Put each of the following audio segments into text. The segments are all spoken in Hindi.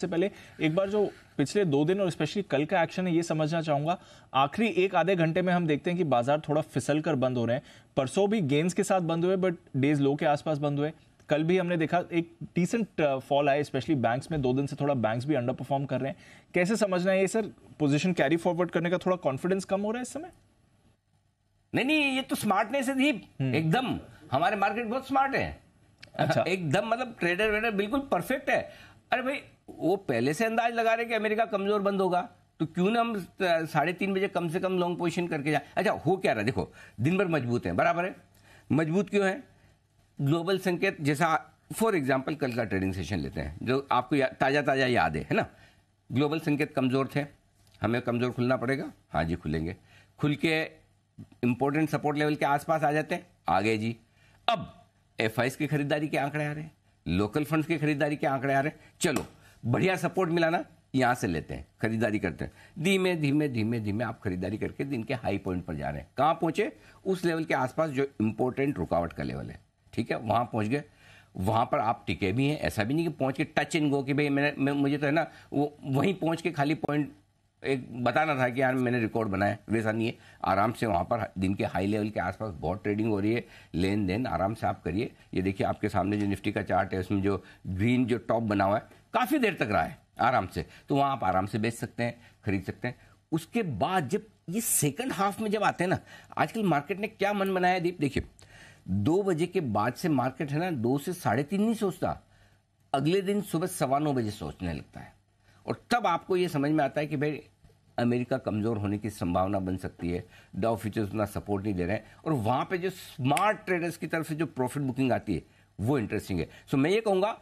से पहले एक बार जो पिछले 2 दिन और स्पेशली कल का एक्शन है ये समझना चाहूंगा। आखिरी एक आधे घंटे में हम देखते हैं कि बाजार थोड़ा फिसल कर बंद हो रहे हैं। परसों भी गेंस के साथ बंद हुए बट डेज लो के आसपास बंद हुए। कल भी हमने देखा एक डिसेंट फॉल आया, स्पेशली बैंक्स में 2 दिन से थोड़ा बैंक्स भी अंडर परफॉर्म कर रहे हैं। कैसे समझना है ये सर, पोजीशन कैरी फॉरवर्ड करने का थोड़ा कॉन्फिडेंस कम हो रहा है इस समय? नहीं, ये तो स्मार्टनेस है दीप, एकदम। हमारे मार्केट बहुत स्मार्ट है। अच्छा। एकदम, मतलब ट्रेडर वेडर बिल्कुल परफेक्ट है। अरे भाई, वो पहले से अंदाज लगा रहे कि अमेरिका कमजोर बंद होगा, तो क्यों ना हम 3:30 बजे कम से कम लॉन्ग पोजीशन करके जाए। अच्छा, हो क्या रहा है देखो, दिन भर मजबूत है, बराबर है। मजबूत क्यों है? ग्लोबल संकेत, जैसा फॉर एग्जाम्पल कल का ट्रेडिंग सेशन लेते हैं जो आपको ताजा याद है ना। ग्लोबल संकेत कमजोर थे, हमें कमजोर खुलना पड़ेगा। हाँ जी, खुलेंगे। खुल के इंपॉर्टेंट सपोर्ट लेवल के आसपास आ जाते हैं, आ गए जी। अब एफआईज की खरीदारी के आंकड़े आ रहे हैं, लोकल फंड्स की खरीदारी के आंकड़े आ रहे हैं। चलो, बढ़िया सपोर्ट मिला ना, यहां से लेते हैं, खरीदारी करते हैं। धीमे धीमे आप खरीदारी करके दिन के हाई पॉइंट पर जा रहे हैं। कहां पहुंचे? उस लेवल के आसपास जो इंपॉर्टेंट रुकावट का लेवल है, ठीक है, वहां पहुंच गए। वहां पर आप टिके भी हैं, ऐसा भी नहीं कि पहुंच के टच एंड गो कि भाई मुझे तो है ना वो वहीं पहुंच के खाली पॉइंट एक बताना था कि यार मैंने रिकॉर्ड बनाया, वैसा नहीं है। आराम से वहां पर दिन के हाई लेवल के आसपास बहुत ट्रेडिंग हो रही है, लेन देन आराम से आप करिए। ये देखिए आपके सामने जो निफ्टी का चार्ट है, उसमें जो ग्रीन जो टॉप बना हुआ है काफी देर तक रहा है आराम से, तो वहां आप आराम से बेच सकते हैं, खरीद सकते हैं। उसके बाद जब ये सेकंड हाफ में जब आते हैं ना, आजकल मार्केट ने क्या मन बनाया दीप, देखिए 2 बजे के बाद से मार्केट है ना 2 से 3:30 नहीं सोचता, अगले दिन सुबह 9:15 बजे सोचने लगता है। और तब आपको ये समझ में आता है कि भाई अमेरिका कमजोर होने की संभावना बन सकती है, डाउ फ्यूचर्स उतना सपोर्ट नहीं दे रहे हैं, और वहां पे जो स्मार्ट ट्रेडर्स की तरफ से जो प्रॉफिट बुकिंग आती है वो इंटरेस्टिंग है। सो मैं ये कहूंगा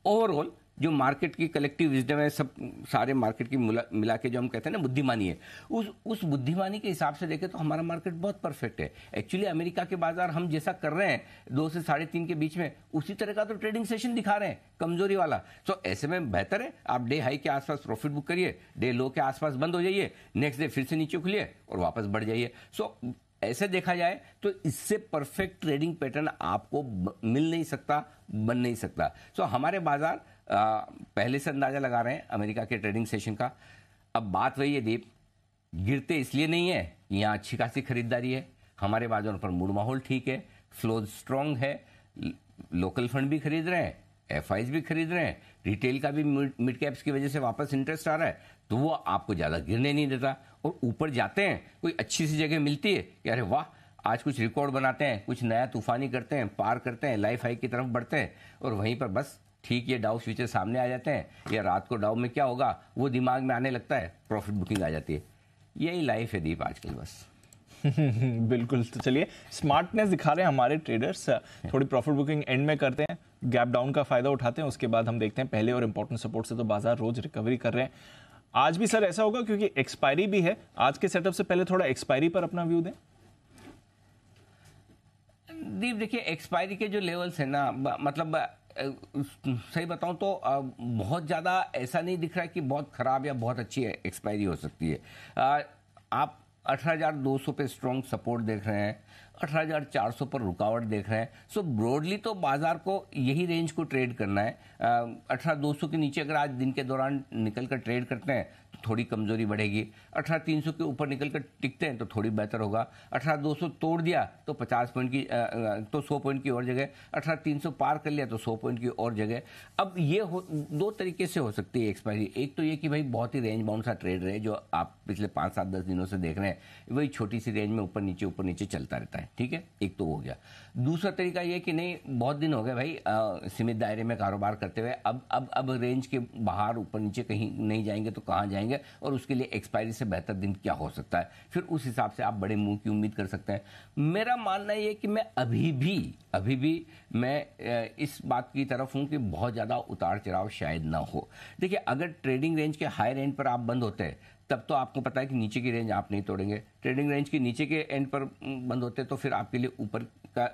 ओवरऑल जो मार्केट की कलेक्टिव विजडम है, सब सारे मार्केट की मिला के जो हम कहते हैं ना बुद्धिमानी है, उस बुद्धिमानी के हिसाब से देखें तो हमारा मार्केट बहुत परफेक्ट है। एक्चुअली अमेरिका के बाजार हम जैसा कर रहे हैं 2 से 3:30 के बीच में, उसी तरह का तो ट्रेडिंग सेशन दिखा रहे हैं, कमजोरी वाला। सो ऐसे में बेहतर है आप डे हाई के आसपास प्रॉफिट बुक करिए, डे लो के आसपास बंद हो जाइए, नेक्स्ट डे फिर से नीचे खुलिए और वापस बढ़ जाइए। सो ऐसे देखा जाए तो इससे परफेक्ट ट्रेडिंग पैटर्न आपको मिल नहीं सकता, बन नहीं सकता। सो हमारे बाजार पहले से अंदाजा लगा रहे हैं अमेरिका के ट्रेडिंग सेशन का। अब बात वही है दीप, गिरते इसलिए नहीं है, यहाँ अच्छी खासी खरीदारी है, हमारे बाजारों पर मूड माहौल ठीक है, फ्लो स्ट्रांग है, लोकल फंड भी खरीद रहे हैं, एफआईज भी खरीद रहे हैं, रिटेल का भी मिड कैप्स की वजह से वापस इंटरेस्ट आ रहा है, तो वो आपको ज्यादा गिरने नहीं देता। और ऊपर जाते हैं, कोई अच्छी सी जगह मिलती है कि अरे वाह आज कुछ रिकॉर्ड बनाते हैं, कुछ नया तूफानी करते हैं, पार करते हैं, लाइफ हाई की तरफ बढ़ते हैं, और वहीं पर बस ठीक ये डाउ फ्यूचर सामने आ जाते हैं, या रात को डाउ में क्या होगा वो दिमाग में आने लगता है, प्रॉफिट बुकिंग आ जाती है। यही लाइफ है दीप आजकल बस। बिल्कुल। तो चलिए, स्मार्टनेस दिखा रहे हैं हमारे ट्रेडर्स, थोड़ी प्रॉफिट बुकिंग एंड में करते हैं, गैप डाउन का फायदा उठाते हैं, उसके बाद हम देखते हैं पहले और इंपॉर्टेंट सपोर्ट से तो बाजार रोज रिकवरी कर रहे हैं। आज भी सर ऐसा होगा क्योंकि एक्सपायरी भी है, आज के सेटअप से पहले थोड़ा एक्सपायरी पर अपना व्यू दें। दीप देखिए, एक्सपायरी के जो लेवल्स है ना, मतलब सही बताऊं तो बहुत ज्यादा ऐसा नहीं दिख रहा है कि बहुत खराब या बहुत अच्छी एक्सपायरी हो सकती है। आप 18,200 पे स्ट्रॉन्ग सपोर्ट देख रहे हैं, 18,400 पर रुकावट देख रहे हैं। सो ब्रॉडली तो बाजार को यही रेंज को ट्रेड करना है। 18,200 के नीचे अगर आज दिन के दौरान निकल कर ट्रेड करते हैं तो थोड़ी कमजोरी बढ़ेगी, 18,300 के ऊपर निकल कर टिकते हैं तो थोड़ी बेहतर होगा। 18,200 तोड़ दिया तो 50 पॉइंट की तो 100 पॉइंट की और जगह, 18,300 पार कर लिया तो 100 पॉइंट की और जगह। अब ये 2 तरीके से हो सकती है एक्सपायरी। एक तो ये कि भाई बहुत ही रेंज बाउंड सा ट्रेड रहे, जो आप पिछले 5, 7, 10 दिनों से देख रहे हैं, वही छोटी सी रेंज में ऊपर नीचे चलता रहता है, ठीक है, एक तो हो गया। दूसरा तरीका ये कि नहीं बहुत दिन हो गए भाई सीमित दायरे में कारोबार करते हुए, अब रेंज के बाहर ऊपर नीचे कहीं नहीं जाएंगे तो कहां जाएंगे, और उसके लिए एक्सपायरी से बेहतर दिन क्या हो सकता है, फिर उस हिसाब से आप बड़े मूव की उम्मीद कर सकते हैं। मेरा मानना ये कि मैं अभी भी मैं इस बात की तरफ हूं कि बहुत ज्यादा उतार चढ़ाव शायद ना हो। देखिए, अगर ट्रेडिंग रेंज के हाई रेंज पर आप बंद होते हैं तब तो आपको पता है कि नीचे की रेंज आप नहीं तोड़ेंगे, ट्रेडिंग रेंज के नीचे के एंड पर बंद होते तो फिर आपके लिए ऊपर का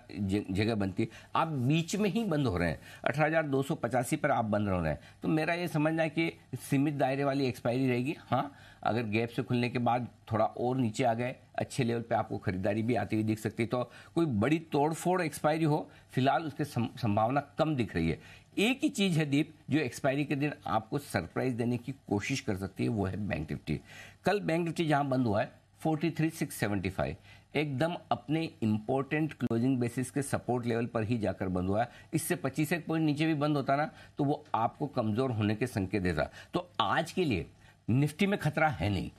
जगह बनती है, आप बीच में ही बंद हो रहे हैं, 18,285 पर आप बंद हो रहे हैं, तो मेरा ये समझना है कि सीमित दायरे वाली एक्सपायरी रहेगी। हाँ, अगर गैप से खुलने के बाद थोड़ा और नीचे आ गए, अच्छे लेवल पे आपको खरीदारी भी आती हुई दिख सकती है, तो कोई बड़ी तोड़फोड़ एक्सपायरी हो फिलहाल उसकी संभावना कम दिख रही है। एक ही चीज है दीप जो एक्सपायरी के दिन आपको सरप्राइज देने की कोशिश कर सकती है, वो है बैंक निफ्टी। कल बैंक निफ्टी जहां बंद हुआ है 43,675, एकदम अपने इंपॉर्टेंट क्लोजिंग बेसिस के सपोर्ट लेवल पर ही जाकर बंद हुआ है। इससे 25 एक पॉइंट नीचे भी बंद होता ना तो वो आपको कमजोर होने के संकेत देता। तो आज के लिए निफ्टी में खतरा है नहीं,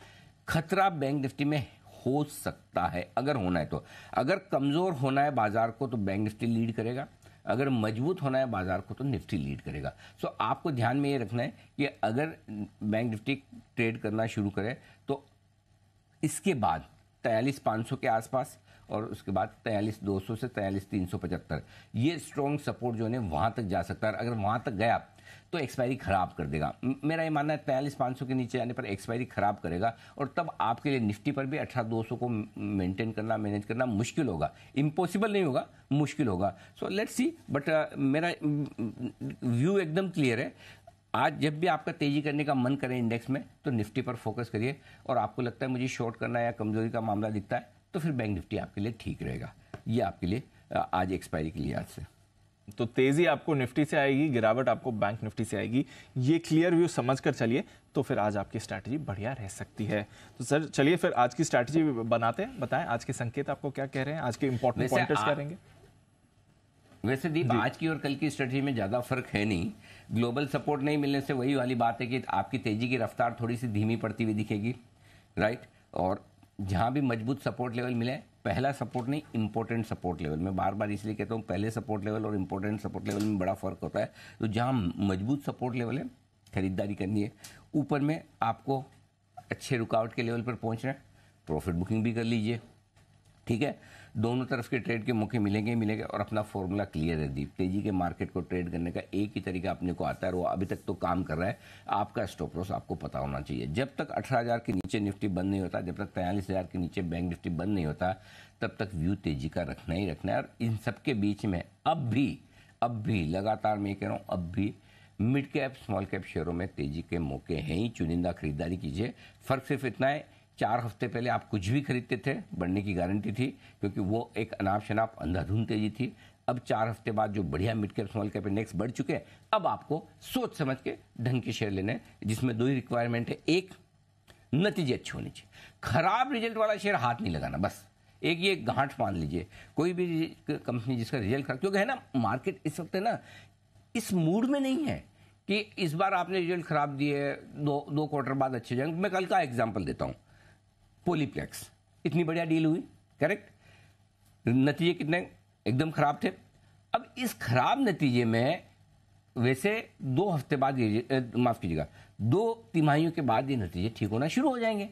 खतरा बैंक निफ्टी में हो सकता है अगर होना है तो। अगर कमजोर होना है बाजार को तो बैंक निफ्टी लीड करेगा, अगर मजबूत होना है बाजार को तो निफ्टी लीड करेगा। सो आपको ध्यान में ये रखना है कि अगर बैंक निफ्टी ट्रेड करना शुरू करे तो इसके बाद 43,500 के आसपास और उसके बाद 43,200 से 43,375 ये स्ट्रॉन्ग सपोर्ट जो है वहां तक जा सकता है। अगर वहां तक गया तो एक्सपायरी खराब कर देगा। मेरा ये मानना है 43,500 के नीचे जाने पर एक्सपायरी खराब करेगा और तब आपके लिए निफ्टी पर भी 18,200 को मेंटेन करना, मैनेज करना मुश्किल होगा। इम्पॉसिबल नहीं होगा, मुश्किल होगा। सो लेट्स सी, बट मेरा व्यू एकदम क्लियर है। आज जब भी आपका तेजी करने का मन करे इंडेक्स में तो निफ्टी पर फोकस करिए, और आपको लगता है मुझे शॉर्ट करना है या कमजोरी का मामला दिखता है तो फिर बैंक निफ्टी आपके लिए ठीक रहेगा। ये आपके लिए आज एक्सपायरी के लिए आज से तो तेजी आपको निफ्टी से आएगी, गिरावट आपको बैंक निफ्टी से आएगी। ये क्लियर व्यू समझकर चलिए तो फिर आज आपकी स्ट्रैटेजी बढ़िया रह सकती है। तो सर चलिए फिर आज की स्ट्रैटेजी बनाते हैं, बताएं आज के संकेत आपको क्या कह रहे हैं, आज के इंपॉर्टेंट पॉइंटर्स क्या रहेंगे। वैसे दीप आज की और कल की स्ट्रेटजी में ज्यादा फर्क है नहीं। ग्लोबल सपोर्ट नहीं मिलने से वही वाली बात है कि आपकी तेजी की रफ्तार थोड़ी सी धीमी पड़ती हुई दिखेगी, राइट। और जहां भी मजबूत सपोर्ट लेवल मिले, पहला सपोर्ट नहीं इंपॉर्टेंट सपोर्ट लेवल, मैं बार बार इसलिए कहता हूं पहले सपोर्ट लेवल और इंपॉर्टेंट सपोर्ट लेवल में बड़ा फर्क होता है। तो जहां मजबूत सपोर्ट लेवल है खरीदारी करनी है, ऊपर में आपको अच्छे रुकावट के लेवल पर पहुंचना है, प्रॉफिट बुकिंग भी कर लीजिए, ठीक है। दोनों तरफ के ट्रेड के मौके मिलेंगे और अपना फॉर्मूला क्लियर है दीप। तेजी के मार्केट को ट्रेड करने का एक ही तरीका अपने को आता है और वो अभी तक तो काम कर रहा है। आपका स्टॉप लॉस आपको पता होना चाहिए। जब तक 18,000 के नीचे निफ्टी बंद नहीं होता, जब तक 43,000 के नीचे बैंक निफ्टी बंद नहीं होता, तब तक व्यू तेजी का रखना ही रखना है। और इन सबके बीच में अब भी लगातार मैं कह रहा हूं, अब भी मिड कैप स्मॉल कैप शेयरों में तेजी के मौके हैं ही। चुनिंदा खरीदारी कीजिए। फर्क सिर्फ इतना है, 4 हफ्ते पहले आप कुछ भी खरीदते थे बढ़ने की गारंटी थी, क्योंकि वो एक अनाप शनाप अंधाधुंध तेजी थी। अब 4 हफ्ते बाद जो बढ़िया mid cap small cap index बढ़ चुके हैं, अब आपको सोच समझ के ढंग के शेयर लेने, जिसमें 2 ही रिक्वायरमेंट है। एक, नतीजे अच्छे होने चाहिए। खराब रिजल्ट वाला शेयर हाथ नहीं लगाना, बस एक ये गांठ मान लीजिए। कोई भी कंपनी जिसका रिजल्ट खराब, क्योंकि है ना मार्केट इस वक्त है ना इस मूड में नहीं है कि इस बार आपने रिजल्ट खराब दिए, दो क्वार्टर बाद अच्छे जाएंगे। मैं कल का एग्जाम्पल देता हूं, पॉलीप्लेक्स इतनी बढ़िया डील हुई, करेक्ट, नतीजे कितने एकदम खराब थे। अब इस खराब नतीजे में वैसे 2 हफ्ते बाद माफ कीजिएगा 2 तिमाहियों के बाद ये नतीजे ठीक होना शुरू हो जाएंगे,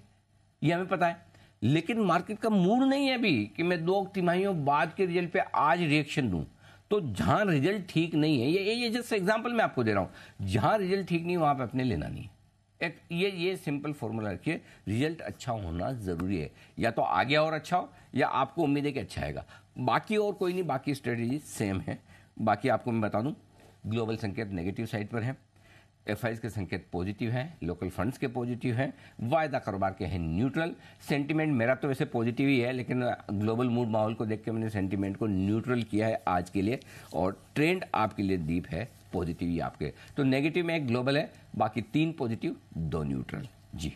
ये हमें पता है। लेकिन मार्केट का मूड नहीं है अभी कि मैं 2 तिमाहियों बाद के रिजल्ट पे आज रिएक्शन दूं। तो जहां रिजल्ट ठीक नहीं है, ये जस्ट एग्जांपल मैं आपको दे रहा हूं, जहां रिजल्ट ठीक नहीं वहां पे अपने लेना नहीं है। एक ये सिंपल फॉर्मूला रखिए, रिजल्ट अच्छा होना जरूरी है, या तो आगे और अच्छा हो या आपको उम्मीद है कि अच्छा आएगा, बाकी और कोई नहीं, बाकी स्ट्रेटेजी सेम है। बाकी आपको मैं बता दूं, ग्लोबल संकेत नेगेटिव साइड पर है, एफआईज के संकेत पॉजिटिव हैं, लोकल फंड्स के पॉजिटिव हैं, वायदा कारोबार के हैं न्यूट्रल। सेंटीमेंट मेरा तो वैसे पॉजिटिव ही है, लेकिन ग्लोबल मूड माहौल को देख के मैंने सेंटीमेंट को न्यूट्रल किया है आज के लिए, और ट्रेंड आपके लिए दीप है पॉजिटिव ही आपके। तो नेगेटिव में एक ग्लोबल है, बाकी 3 पॉजिटिव 2 न्यूट्रल। जी।